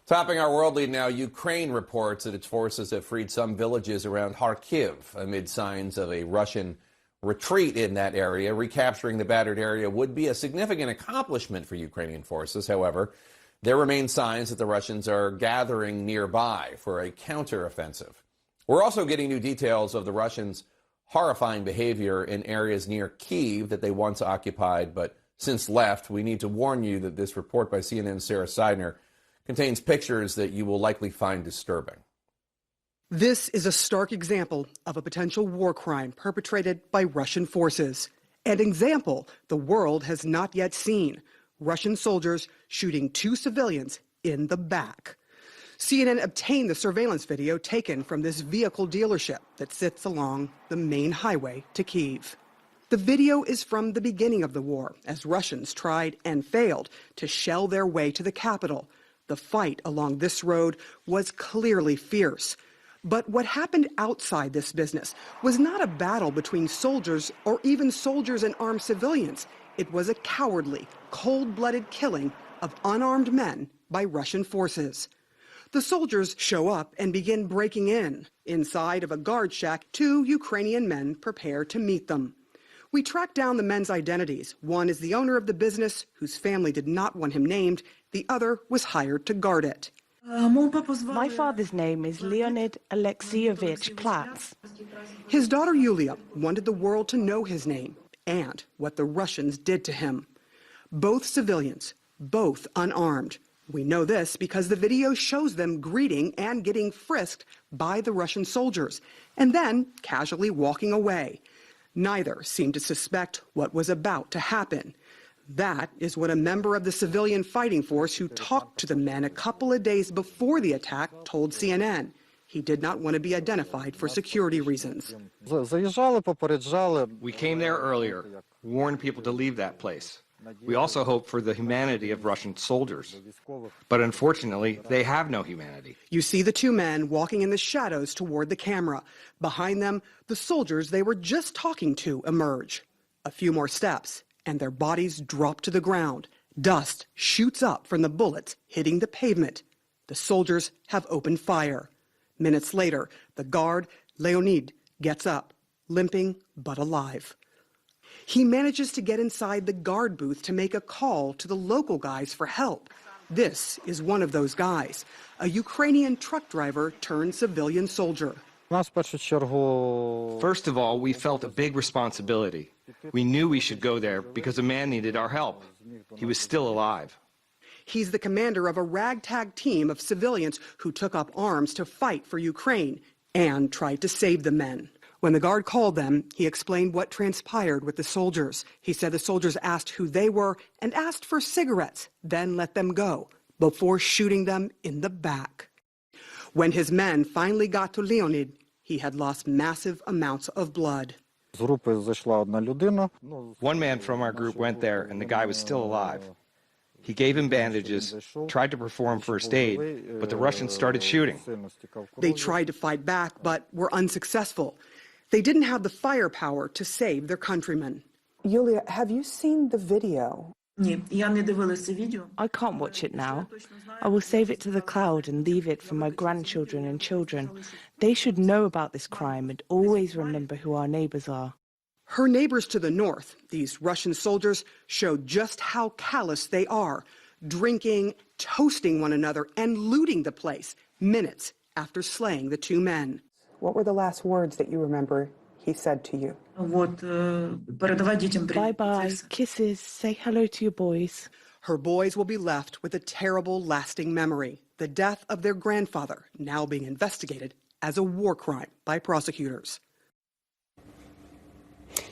Topping our world lead now, Ukraine reports that its forces have freed some villages around Kharkiv amid signs of a Russian retreat in that area. Recapturing the battered area would be a significant accomplishment for Ukrainian forces. However, there remain signs that the Russians are gathering nearby for a counteroffensive. We're also getting new details of the Russians' horrifying behavior in areas near Kyiv that they once occupied but since left. We need to warn you that this report by CNN's Sarah Seidner contains pictures that you will likely find disturbing. This is a stark example of a potential war crime perpetrated by Russian forces. An example the world has not yet seen. Russian soldiers shooting 2 civilians in the back. CNN obtained the surveillance video taken from this vehicle dealership that sits along the main highway to Kyiv. The video is from the beginning of the war, as Russians tried and failed to shell their way to the capital. The fight along this road was clearly fierce. But what happened outside this business was not a battle between soldiers or even soldiers and armed civilians. It was a cowardly, cold-blooded killing of unarmed men by Russian forces. The soldiers show up and begin breaking in. Inside of a guard shack, 2 Ukrainian men prepare to meet them. We tracked down the men's identities. One is the owner of the business, whose family did not want him named. The other was hired to guard it. My father's name is Leonid Alexeyevich Platz. His daughter Yulia wanted the world to know his name and what the Russians did to him. Both civilians, both unarmed. We know this because the video shows them greeting and getting frisked by the Russian soldiers, and then casually walking away. Neither seemed to suspect what was about to happen. That is what a member of the civilian fighting force who talked to the men a couple of days before the attack told CNN. He did not want to be identified for security reasons. We came there earlier, warned people to leave that place. We also hope for the humanity of Russian soldiers. But unfortunately, they have no humanity. You see the 2 men walking in the shadows toward the camera. Behind them, the soldiers they were just talking to emerge. A few more steps, and their bodies drop to the ground. Dust shoots up from the bullets hitting the pavement. The soldiers have opened fire. Minutes later, the guard, Leonid, gets up, limping but alive. He manages to get inside the guard booth to make a call to the local guys for help. This is one of those guys, a Ukrainian truck driver turned civilian soldier. First of all, we felt a big responsibility. We knew we should go there because a man needed our help. He was still alive. He's the commander of a ragtag team of civilians who took up arms to fight for Ukraine and tried to save the men. When the guard called them, he explained what transpired with the soldiers. He said the soldiers asked who they were and asked for cigarettes, then let them go, before shooting them in the back. When his men finally got to Leonid, he had lost massive amounts of blood. One man from our group went there, and the guy was still alive. He gave him bandages, tried to perform first aid, but the Russians started shooting. They tried to fight back, but were unsuccessful. They didn't have the firepower to save their countrymen. Yulia, have you seen the video? I can't watch it now. I will save it to the cloud and leave it for my grandchildren and children. They should know about this crime and always remember who our neighbors are. Her neighbors to the north, these Russian soldiers, showed just how callous they are, drinking, toasting one another, and looting the place minutes after slaying the 2 men. What were the last words that you remember he said to you? Bye-bye, kisses, say hello to your boys. Her boys will be left with a terrible, lasting memory, the death of their grandfather, now being investigated as a war crime by prosecutors.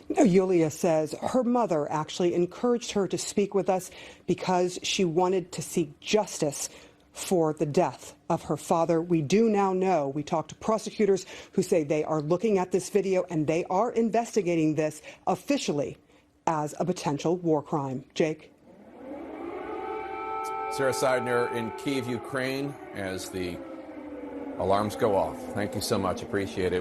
Now, Yulia says her mother actually encouraged her to speak with us because she wanted to seek justice for the death of her father. We do now know, we talked to prosecutors who say they are looking at this video and they are investigating this officially as a potential war crime. Jake? Sarah Seidner in Kyiv, Ukraine, as the alarms go off. Thank you so much. Appreciate it.